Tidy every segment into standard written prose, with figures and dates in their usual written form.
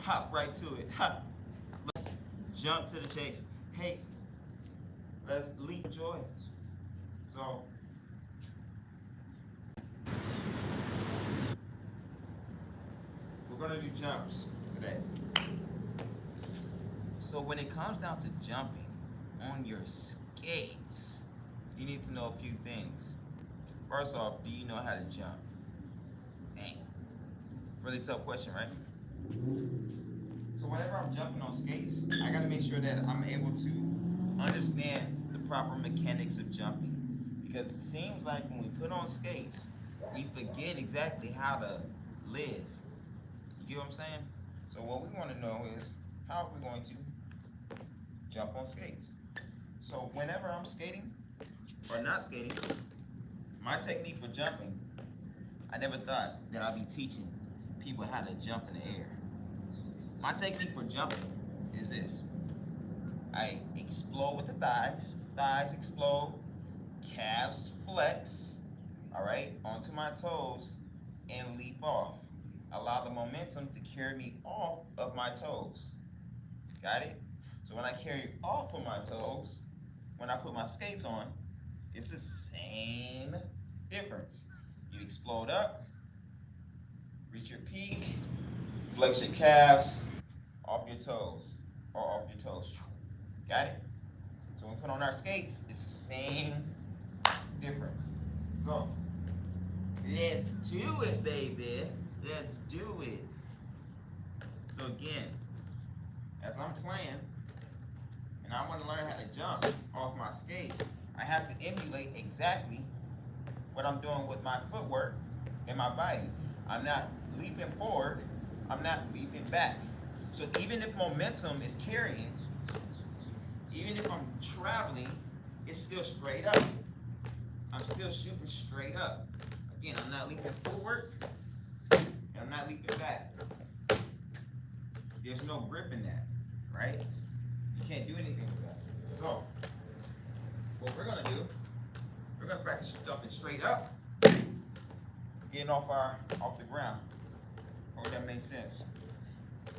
hop right to it. Let's jump to the chase. Hey, let's leap for joy. So, we're gonna do jumps today. So when it comes down to jumping on your skates, you need to know a few things. First off, do you know how to jump? Dang. Really tough question, right? So whenever I'm jumping on skates, I gotta make sure that I'm able to understand the proper mechanics of jumping. Because it seems like when we put on skates, we forget exactly how to live. You get what I'm saying? So what we wanna know is, how are we going to jump on skates? So whenever I'm skating, or not skating, my technique for jumping, I never thought that I'd be teaching people how to jump in the air. My technique for jumping is this. I explode with the thighs explode, calves flex, all right, onto my toes, and leap off. Allow the momentum to carry me off of my toes. Got it? So when I carry off of my toes, when I put my skates on, it's the same difference. You explode up, reach your peak, flex your calves, off your toes, or off your toes. Got it? So when we put on our skates, it's the same difference. So, let's do it, baby. Let's do it. So again, as I'm playing, and I want to learn how to jump off my skates, I have to emulate exactly what I'm doing with my footwork and my body. I'm not leaping forward, I'm not leaping back. So even if momentum is carrying, even if I'm traveling, it's still straight up. I'm still shooting straight up. Again, I'm not leaping forward, and I'm not leaping back. There's no grip in that, right? You can't do anything with that. So, what we're gonna do, we're gonna practice jumping straight up, getting off the ground. Hope that makes sense.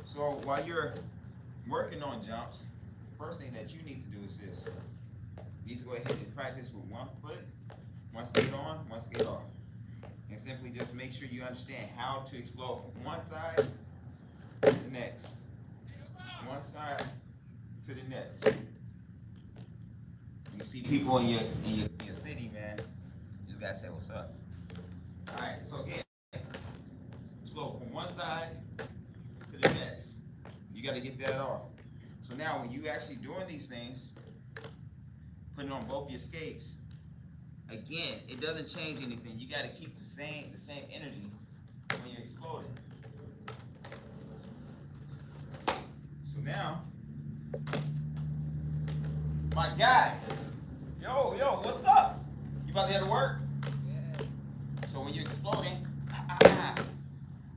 So while you're working on jumps, first thing that you need to do is this. You need to go ahead and practice with one foot, one skate on, one skate off. And simply just make sure you understand how to explode from one side to the next. One side to the next. You see people in your city, man. You just gotta say what's up. Alright, so again, explode from one side to the next. You gotta get that off. So now when you actually doing these things, putting on both your skates, again, it doesn't change anything. You gotta keep the same energy when you're exploding. So now, my guy, yo, what's up? You about to head to work? Yeah. So when you're exploding,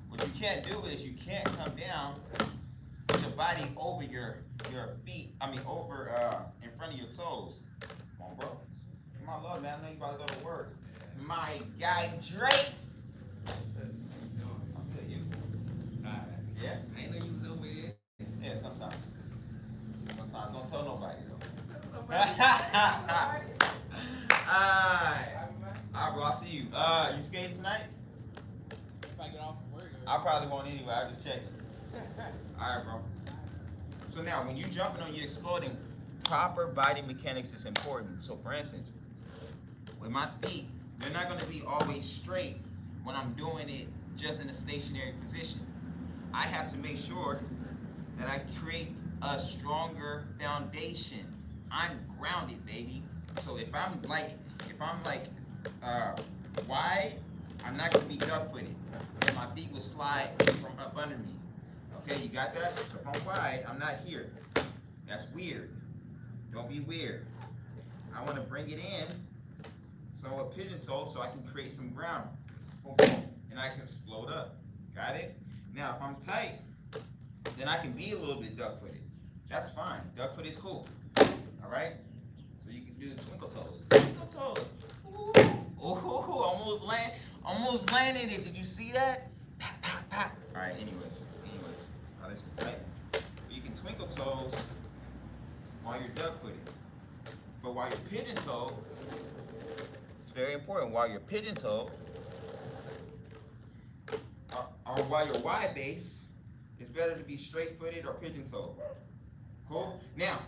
what you can't do is you can't come down with your body over your feet, over in front of your toes. Come on, bro. Come on, love, man. I know you about to go to work. Yeah. My guy, Drake. I'm good, you? Alright. Yeah? I ain't know you was over here. Yeah, sometimes. Sometimes. Don't tell nobody, though. Alright, bro. I'll see you. You skating tonight? If I get off from work. I probably won't anyway. I'll just check it. Alright, bro. So now, when you're jumping on, you're exploding, proper body mechanics is important. So for instance, with my feet, they're not going to be always straight when I'm doing it just in a stationary position. I have to make sure that I create a stronger foundation. I'm grounded, baby. So if I'm wide, I'm not going to be duck-footed. And my feet will slide from up under me. Okay, you got that? So if I'm wide, I'm not here. That's weird. Don't be weird. I want to bring it in, so a pigeon toe, so I can create some ground. Boom, boom, and I can explode up. Got it? Now, if I'm tight, then I can be a little bit duck-footed. That's fine. Duck-foot is cool. All right? So you can do twinkle toes. Twinkle toes. Ooh, almost landed it. Did you see that? Pop, pop, pop. All right, anyways. listen tight. You can twinkle toes while you're duck-footed. But while you're pigeon-toed, it's very important, while you're pigeon-toed, or while you're wide base, it's better to be straight-footed or pigeon-toed. Cool? Now,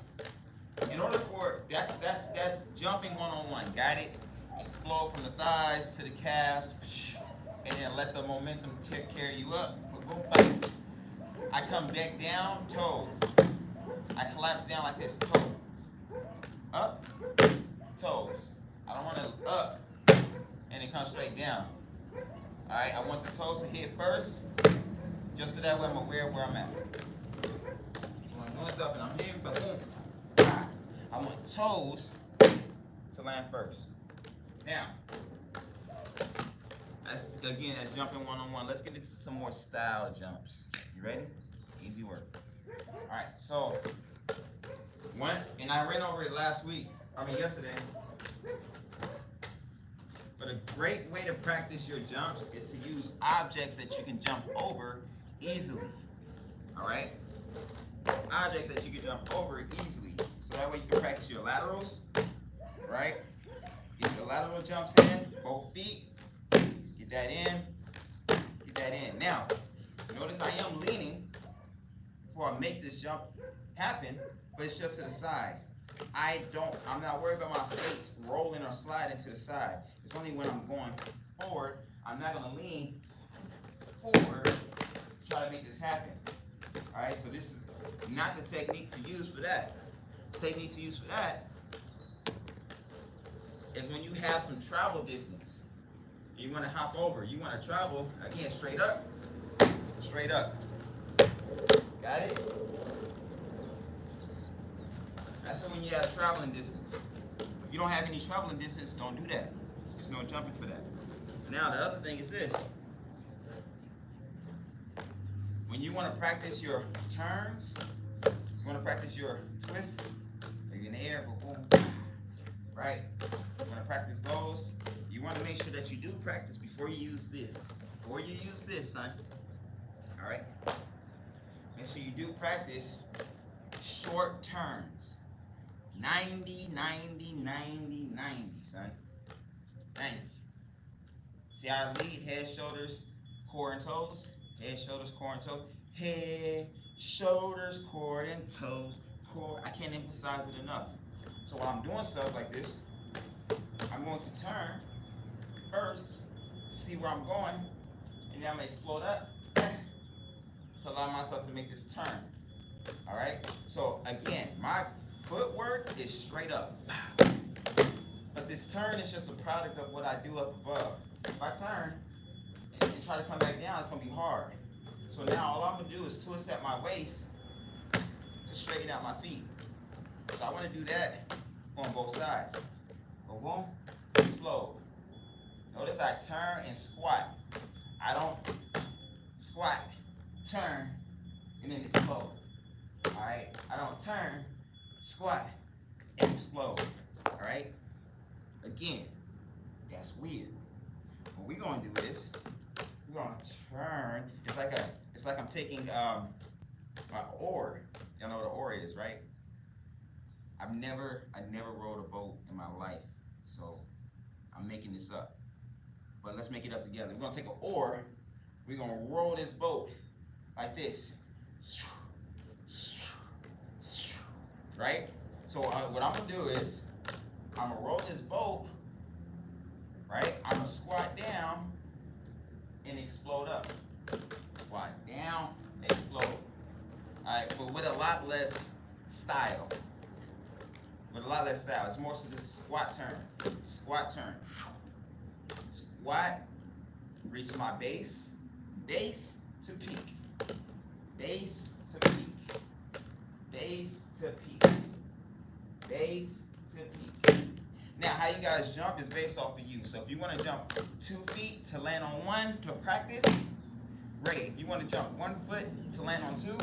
in order for, that's jumping one-on-one. Got it? Explode from the thighs to the calves, and then let the momentum carry you up. Boom, boom, bam. I come back down, toes. I collapse down like this, toes. Up, toes. I don't want to up and then come straight down. All right, I want the toes to hit first, just so that way I'm aware of where I'm at. When I'm doing stuff and I'm hitting, boom, I want toes to land first. Now, that's jumping one-on-one. Let's get into some more style jumps. You ready? Easy work. All right, so one, and I ran over it yesterday. But a great way to practice your jumps is to use objects that you can jump over easily. All right? Objects that you can jump over easily. So that way you can practice your laterals, right? Get your lateral jumps in, both feet. Get that in. Get that in. Now, notice I am leaning before I make this jump happen, but it's just to the side. I'm not worried about my skates rolling or sliding to the side. It's only when I'm going forward, I'm not gonna lean forward to try to make this happen. All right, so this is not the technique to use for that. The technique to use for that is when you have some travel distance. You wanna hop over, you wanna travel, again, straight up, straight up. Got it? That's when you have traveling distance. If you don't have any traveling distance, don't do that. There's no jumping for that. Now, the other thing is this. When you want to practice your turns, you want to practice your twists, you're in the air, boom, right? You want to practice those. You want to make sure that you do practice before you use this. Before you use this, son. All right? Make sure you do practice short turns. 90, 90, 90, 90, son. 90. See how I lead? Head, shoulders, core, and toes. Head, shoulders, core, and toes. Head, shoulders, core, and toes. Core. I can't emphasize it enough. So while I'm doing stuff like this, I'm going to turn first to see where I'm going, and then I'm going to explode up to allow myself to make this turn. All right? So again, my footwork is straight up. But this turn is just a product of what I do up above. If I turn and try to come back down, it's going to be hard. So now all I'm going to do is twist at my waist to straighten out my feet. So I want to do that on both sides. Go boom, explode. Notice I turn and squat. I don't squat, turn, and then explode. Alright? I don't turn, squat, and explode. Alright? Again, that's weird. What we're gonna do is we're gonna turn. It's like I'm taking my oar. Y'all know what an oar is, right? I never rowed a boat in my life, so I'm making this up. But let's make it up together. We're gonna take an oar. We're gonna roll this boat like this. Right? So what I'm gonna do is I'm gonna roll this boat, right? I'm gonna squat down and explode up. Squat down, explode. All right, but with a lot less style. With a lot less style. It's more so just a squat turn. Squat turn. Squat, reach my base. Base to peak. Base to peak. Base to peak. Base to peak. Now, how you guys jump is based off of you. So if you want to jump 2 feet to land on 1 to practice, great. If you want to jump 1 foot to land on 2,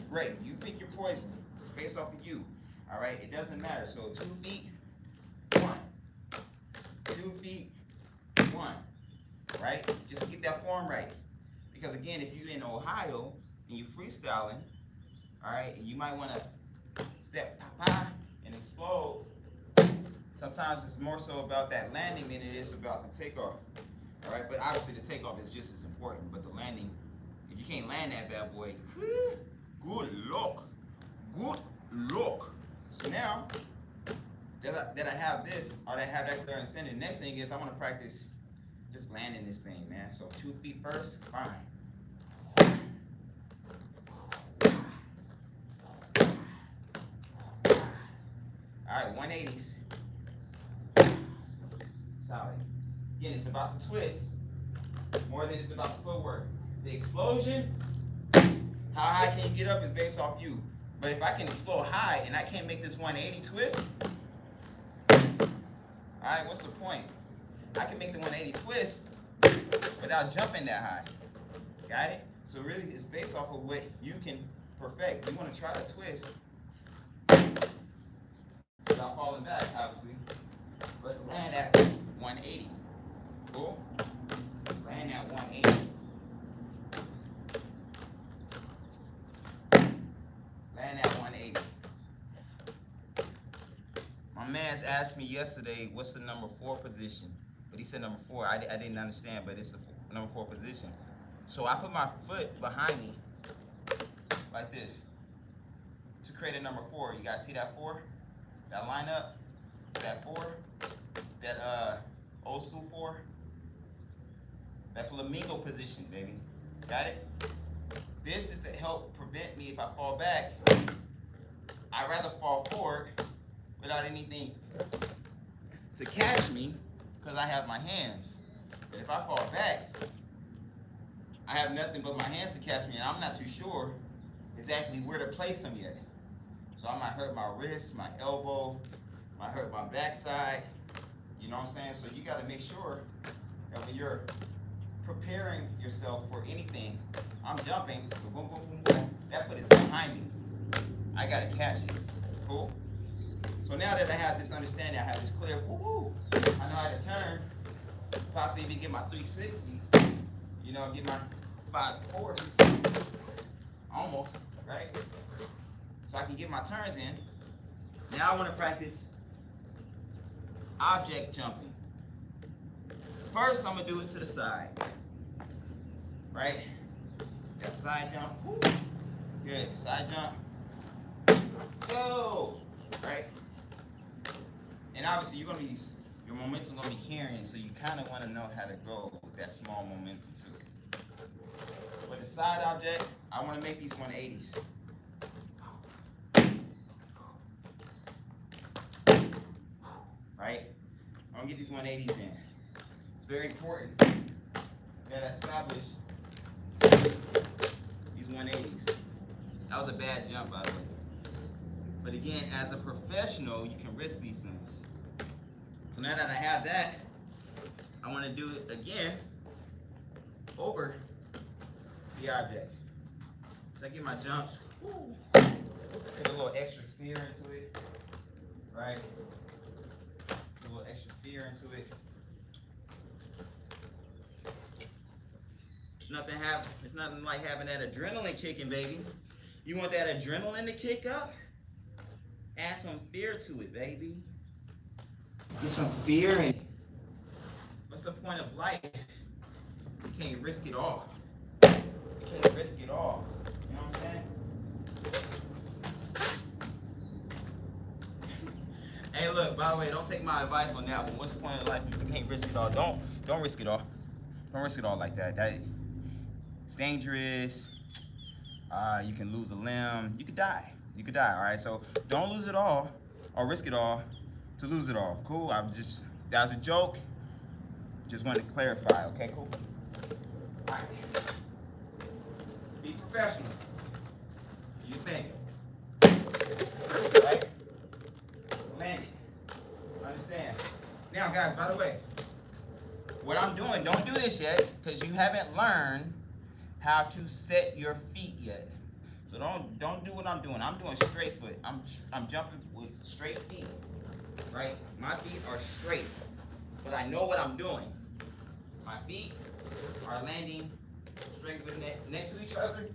great. You pick your poison. It's based off of you. All right? It doesn't matter. So 2 feet, 1. 2 feet, 1. Right? Just get that form right. Because again, if you're in Ohio, and you freestyling, all right, and you might want to step pa and explode. Sometimes it's more so about that landing than it is about the takeoff. All right, but obviously the takeoff is just as important. But the landing, if you can't land that bad boy, good luck. Good luck. So now that I have this, or that I have that clear understanding, the next thing is I want to practice just landing this thing, man. So 2 feet first, fine. All right, 180s. Solid. Again, it's about the twist more than it's about the footwork. The explosion, how high can you get up is based off you. But if I can explode high and I can't make this 180 twist, all right, what's the point? I can make the 180 twist without jumping that high. Got it? So really, it's based off of what you can perfect. You want to try to twist without falling back, obviously, but land at 180. Cool? Land at 180. Land at 180. My man's asked me yesterday, what's the number 4 position? But he said number 4. I didn't understand, but it's the number 4 position. So I put my foot behind me like this to create a number 4. You guys see that 4? That line up to that 4? That old school 4? That flamingo position, baby. Got it? This is to help prevent me if I fall back. I'd rather fall forward without anything to catch me because I have my hands. But if I fall back, I have nothing but my hands to catch me, and I'm not too sure exactly where to place them yet. So I might hurt my wrist, my elbow, might hurt my backside. You know what I'm saying? So you got to make sure that when you're preparing yourself for anything, I'm jumping, boom, boom, boom, boom. That foot is behind me. I got to catch it. Cool? So now that I have this understanding, I have this clear, woo-woo, I know how to turn, possibly even get my 360s, you know, get my 540s, almost, right? So I can get my turns in. Now I want to practice object jumping. First, I'm going to do it to the side, right? Got side jump, woo. Good, side jump, go, right? And obviously your momentum's gonna be carrying, so you kind of want to know how to go with that small momentum too. With the side object, I want to make these 180s. Right? I'm gonna get these 180s in. It's very important that I establish these 180s. That was a bad jump, by the way. But again, as a professional, you can risk these things. So now that I have that, I want to do it again over the object. So I get my jumps, put a little extra fear into it, right? Put a little extra fear into it. It's nothing like having that adrenaline kicking, baby. You want that adrenaline to kick up? Add some fear to it, baby. Get some fear in it. What's the point of life? You can't risk it all. You can't risk it all. You know what I'm saying? Hey, look, by the way, don't take my advice on that one. What's the point of life if you can't risk it all? Don't risk it all. Don't risk it all like that. It's dangerous. You can lose a limb. You could die. You could die, all right? So don't lose it all or risk it all to lose it all. Cool? that was a joke. Just wanted to clarify, okay? Cool? All right. Be professional. You think. Right? Land it. Understand. Now, guys, by the way, what I'm doing, don't do this yet because you haven't learned how to set your feet yet. So don't do what I'm doing. I'm doing straight foot. I'm jumping with straight feet, right? My feet are straight, but I know what I'm doing. My feet are landing straight with next to each other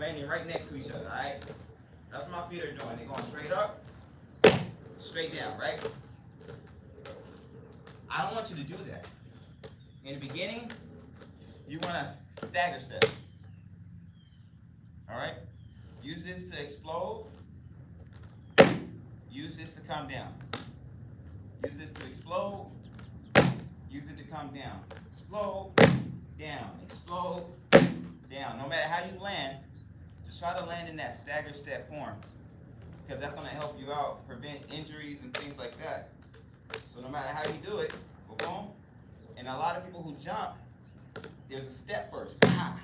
landing right next to each other, all right? That's what my feet are doing. They're going straight up, straight down, right? I don't want you to do that. In the beginning, you want to stagger step. All right? Use this to explode. Use this to come down. Use this to explode. Use it to come down. Explode, down. Explode, down. No matter how you land, just try to land in that stagger step form, because that's going to help you out, prevent injuries and things like that. So no matter how you do it, boom. And a lot of people who jump, there's a step first. Ah,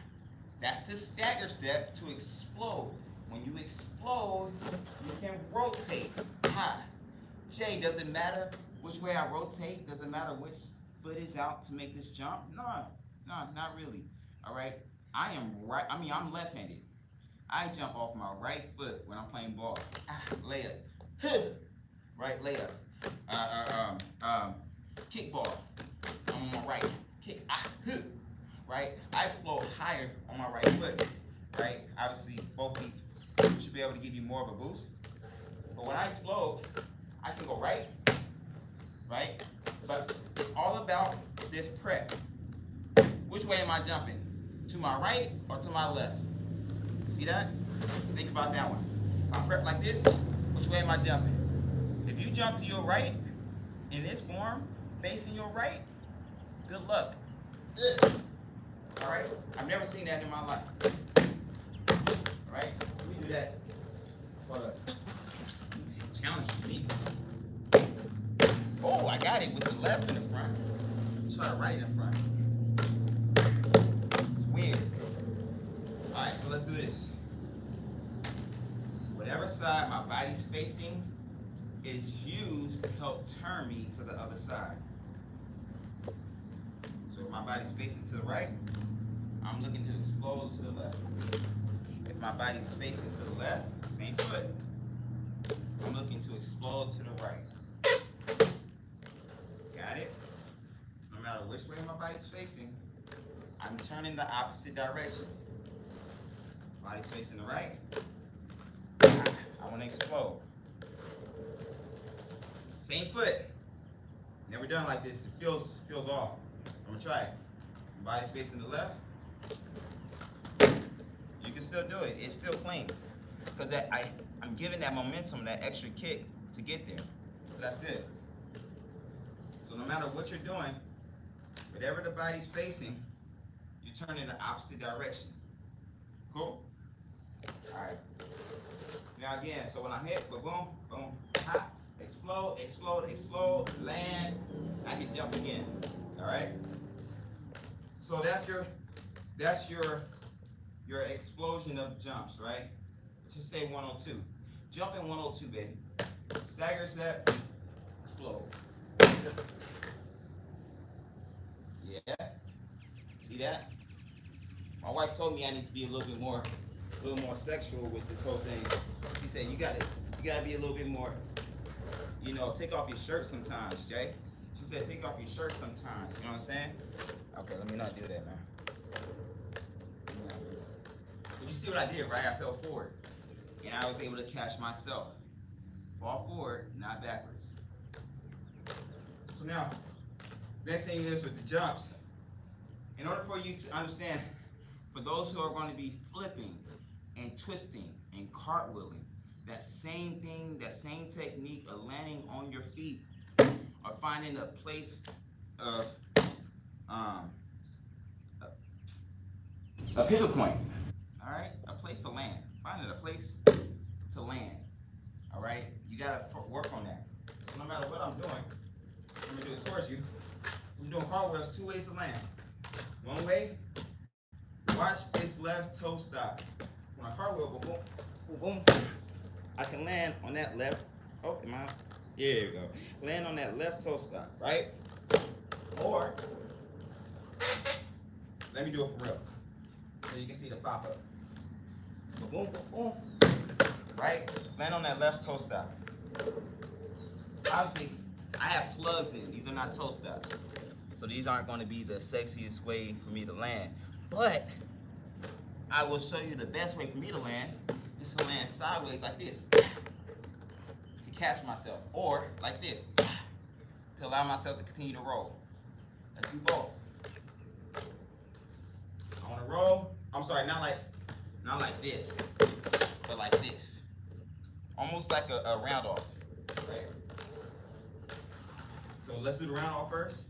that's the stagger step to explode. When you explode, you can rotate. Ah. Jay, does it matter which way I rotate? Does it matter which foot is out to make this jump? No, not really. All right. I'm left-handed. I jump off my right foot when I'm playing ball. Ah, layup. Right layup. Kick ball. I'm on my right. Kick. Right. I explode higher on my right foot. Right. Obviously, both feet should be able to give you more of a boost. But when I explode, I can go right. But it's all about this prep. Which way am I jumping? To my right or to my left? See that? Think about that one. If I prep like this, which way am I jumping? If you jump to your right in this form, facing your right, good luck. All right? I've never seen that in my life. All right? Let me do that for the challenge for me. Oh, I got it with the left in the front. Try the right in the front. It's weird. All right, so let's do this. Whatever side my body's facing is used to help turn me to the other side. So if my body's facing to the right, I'm looking to explode to the left. If my body's facing to the left, same foot, I'm looking to explode to the right. Got it? No matter which way my body's facing, I'm turning the opposite direction. Body's facing the right, I want to explode. Same foot. Never done like this. It feels off. I'm gonna try it. Body's facing the left. You can still do it. It's still clean, because I'm giving that momentum, that extra kick to get there. So that's good. So no matter what you're doing, whatever the body's facing, you turn in the opposite direction. Cool? All right. Now again, so when I hit, boom, boom, hop, explode, explode, explode, land, I can jump again. All right. So that's your explosion of jumps, right? Let's just say 102. Jump in 102, baby. Stagger step, explode. Yeah. See that? My wife told me I need to be a little more sexual with this whole thing. She said you gotta be a little bit more, take off your shirt sometimes, Jay. She said take off your shirt sometimes. You know what I'm saying? Okay, let me not do that now. But you see what I did, right? I fell forward, and I was able to catch myself. Fall forward, not backwards. So now, next thing is with the jumps. In order for you to understand, for those who are going to be flipping and twisting and cartwheeling, that same thing, that same technique of landing on your feet, or finding a place of a pivot point. All right, a place to land. Finding a place to land. All right, you gotta work on that. So no matter what I'm doing, I'm gonna do it towards you. I'm doing cartwheels 2 ways to land. One way, watch this left toe stop. When I cartwheel, boom, boom, boom, I can land on that left. Oh, am I? There you go. Land on that left toe stop, right? Or let me do it for real, so you can see the pop up. Boom, boom, boom. Right? Land on that left toe stop. Obviously, I have plugs in. These are not toe stops. So these aren't going to be the sexiest way for me to land. But I will show you the best way for me to land is to land sideways like this to catch myself, or like this to allow myself to continue to roll. Let's do both. I want to roll. I'm sorry, not like this, but like this. Almost like a round off. Right? So let's do the round off first.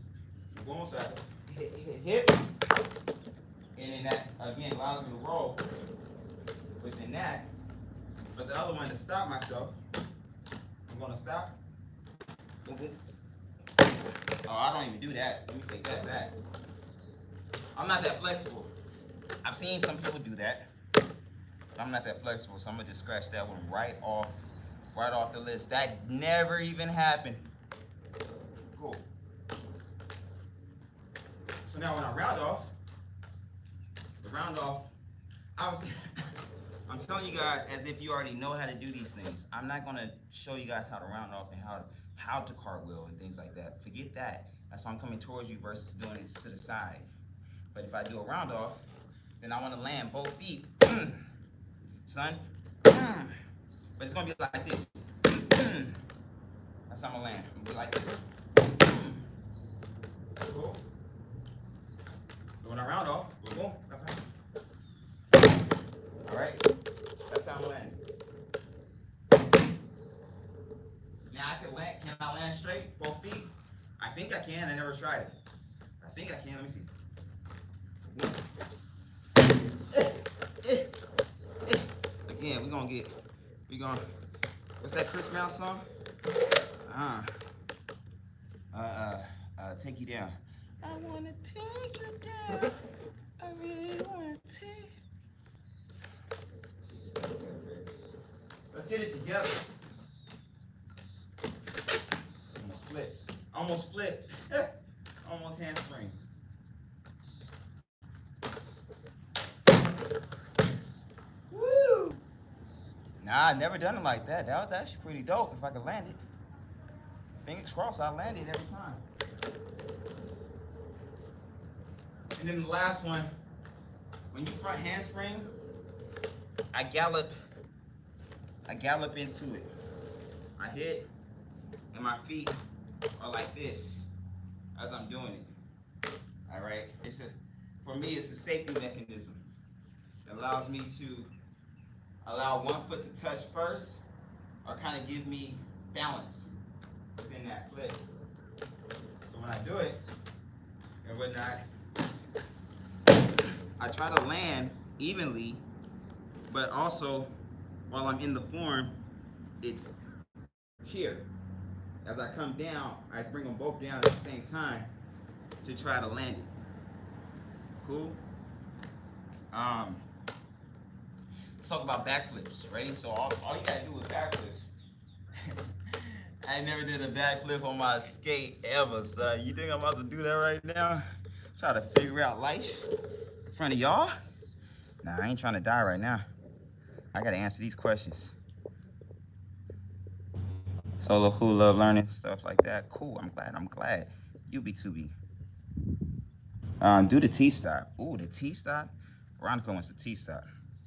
One more side. Hit. And then that again allows me to roll within that. But the other one, to stop myself, I'm gonna stop. Oh, I don't even do that. Let me take that back. I'm not that flexible. I've seen some people do that, but I'm not that flexible, so I'm gonna just scratch that one right off the list. That never even happened. Cool. So now when I round off, obviously, I'm telling you guys as if you already know how to do these things. I'm not gonna show you guys how to round off and how to cartwheel and things like that. Forget that. That's why I'm coming towards you versus doing it to the side. But if I do a round off, then I want to land both feet, son. But it's gonna be like this. That's how I'm gonna land. I'm gonna be like this. Cool. So when I round off, boom. All right. That's how I'm landing. Now I can land. Can I land straight, both feet? I think I can. I never tried it. I think I can. Let me see. Again, we gonna. What's that Chris Brown song? Take you down. I wanna take you down. I really wanna take. Let's get it together. Almost flip. Almost handspring. Woo! Nah, I never done it like that. That was actually pretty dope if I could land it. Fingers crossed, I land it every time. And then the last one, when you front handspring, I gallop into it. I hit, and my feet are like this as I'm doing it. All right, for me, it's a safety mechanism that allows me to allow one foot to touch first, or kind of give me balance within that flip. So when I do it and whatnot, I try to land evenly, but also while I'm in the form, it's here. As I come down, I bring them both down at the same time to try to land it. Cool? Let's talk about backflips. Ready? So all you gotta do with backflips. I never did a backflip on my skate ever, son. You think I'm about to do that right now? Try to figure out life in front of y'all? Nah, I ain't trying to die right now. I gotta answer these questions. Solo cool, love learning, stuff like that. Cool, I'm glad. You be 2B. Do the T-stop. Ooh, the T-stop? Veronica wants the T-stop.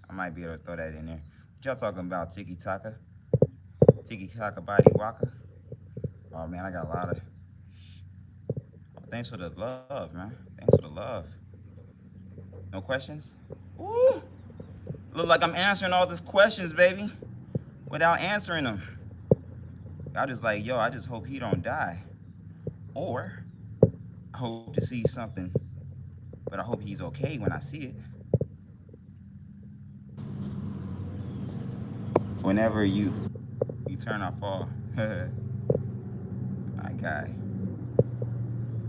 I might be able to throw that in there. What y'all talking about? Tiki-taka? Tiki-taka body waka? Oh, man, I got a lot of... Oh, thanks for the love, man. Thanks for the love. No questions? Ooh! Look like I'm answering all these questions, baby, without answering them. I just like, yo, I just hope he don't die. Or, I hope to see something, but I hope he's okay when I see it. Whenever you turn off all. My guy.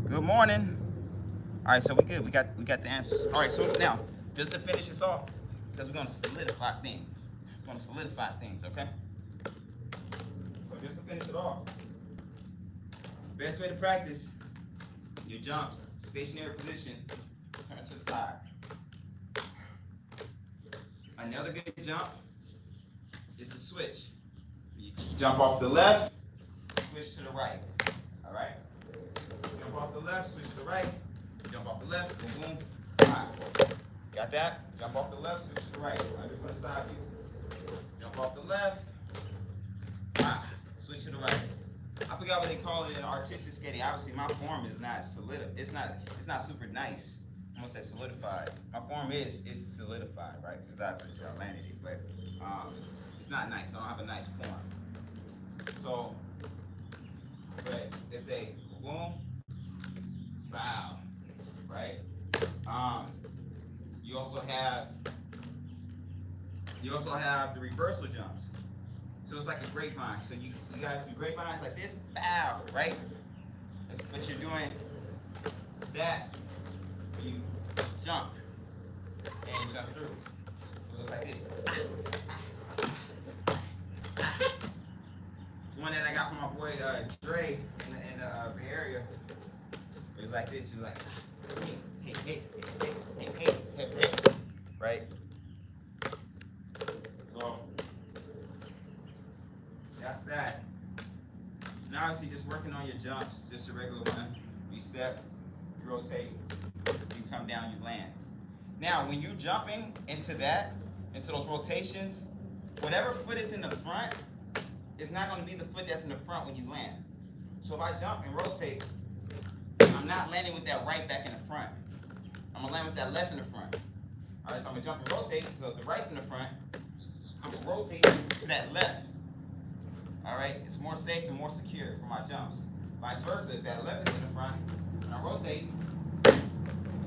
Good morning. All right, so we good. We got the answers. All right, so now, just to finish this off, because we're gonna solidify things. Okay? So just to finish it off, best way to practice your jumps, stationary position, turn to the side. Another good jump is to switch. You jump off the left, switch to the right. All right? Jump off the left, switch to the right. Jump off the left, boom, boom, right. Got that? Jump off the left, switch to the right. I do from the side view. Jump off the left. Ah, switch to the right. I forgot what they call it in artistic skating. Obviously, my form is not solid. It's not super nice. I almost said solidified. My form is solidified, right? Because I landed it, but it's not nice. I don't have a nice form. So, but it's a boom, bow, right? You also have the reversal jumps. So it's like a grapevine. So you guys do grapevines like this, bow, right? But you're doing that when you jump and jump through. So it's like this. It's one that I got from my boy Dre in the Bay Area. It was like this. He was like, hey, right? So that's that. Now obviously just working on your jumps, just a regular one. You step, you rotate, you come down, you land. Now when you're jumping into those rotations, whatever foot is in the front is not going to be the foot that's in the front when you land. So if I jump and rotate, I'm not landing with that right back in the front. I'm gonna land with that left in the front. All right, so I'm gonna jump and rotate. So if the right's in the front, I'm gonna rotate to that left. All right, it's more safe and more secure for my jumps. Vice versa, if that left is in the front, and I rotate,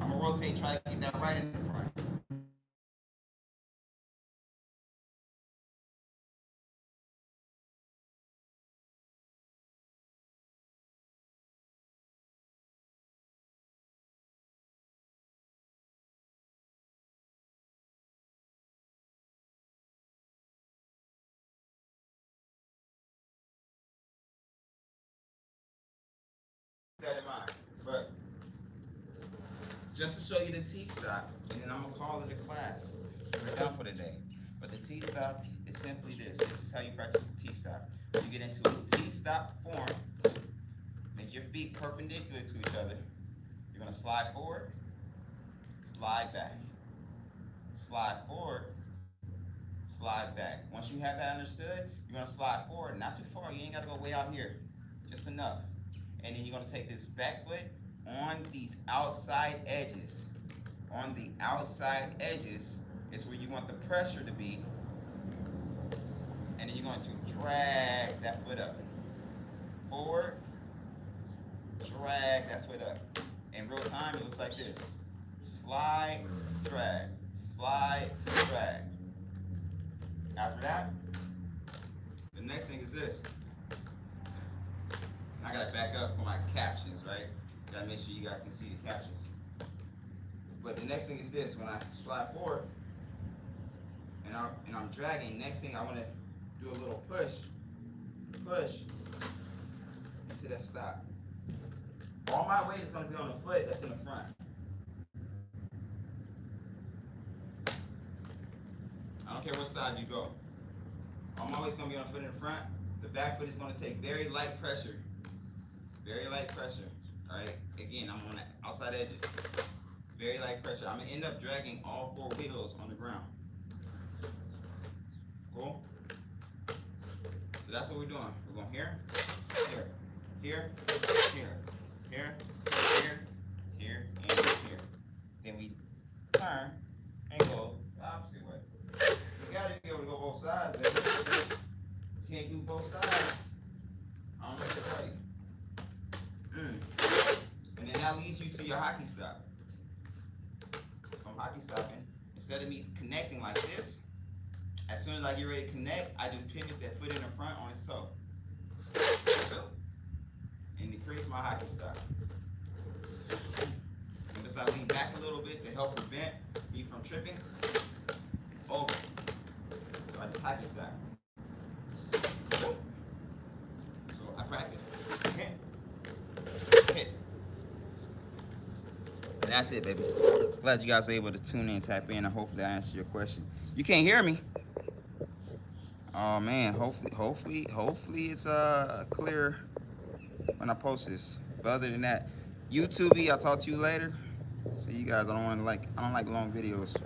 I'm gonna rotate, try to get that right in the front. Keep that in mind. But just to show you the T-stop, and then I'm gonna call it a class. We're done for the day. But the T-stop is simply this. This is how you practice the T-stop. You get into a T-stop form, make your feet perpendicular to each other. You're gonna slide forward, slide back. Slide forward, slide back. Once you have that understood, you're gonna slide forward, not too far. You ain't gotta go way out here, just enough. And then you're gonna take this back foot on these outside edges. On the outside edges is where you want the pressure to be. And then you're going to drag that foot up. Forward, drag that foot up. In real time, it looks like this. Slide, drag, slide, drag. After that, the next thing is this. I gotta back up for my captions, right? Gotta make sure you guys can see the captions. But the next thing is this. When I slide forward and I'm dragging, next thing I want to do a little push into that stop. All my weight is going to be on the foot that's in the front. I don't care what side you go. All my weight's going to be on the foot in the front. The back foot is going to take very light pressure. Very light pressure. All right. Again, I'm on the outside edges. Very light pressure. I'm going to end up dragging all four wheels on the ground. Cool? So that's what we're doing. We're going here, here, here, here, here, here, here, and here. Then we turn and go the opposite way. You got to be able to go both sides, baby. You can't do both sides. I don't know what to tell you. And then that leads you to your hockey stop. I'm hockey stopping. Instead of me connecting like this, as soon as I get ready to connect, I just pivot that foot in the front on its toe. And it creates my hockey stop. Notice I lean back a little bit to help prevent me from tripping. Over. So I just hockey stop. So I practice. Hit. And that's it, baby. Glad you guys were able to tune in, tap in, and hopefully I answered your question. You can't hear me. Oh man, hopefully it's clear when I post this. But other than that, YouTube, I'll talk to you later. See, you guys, I don't like long videos.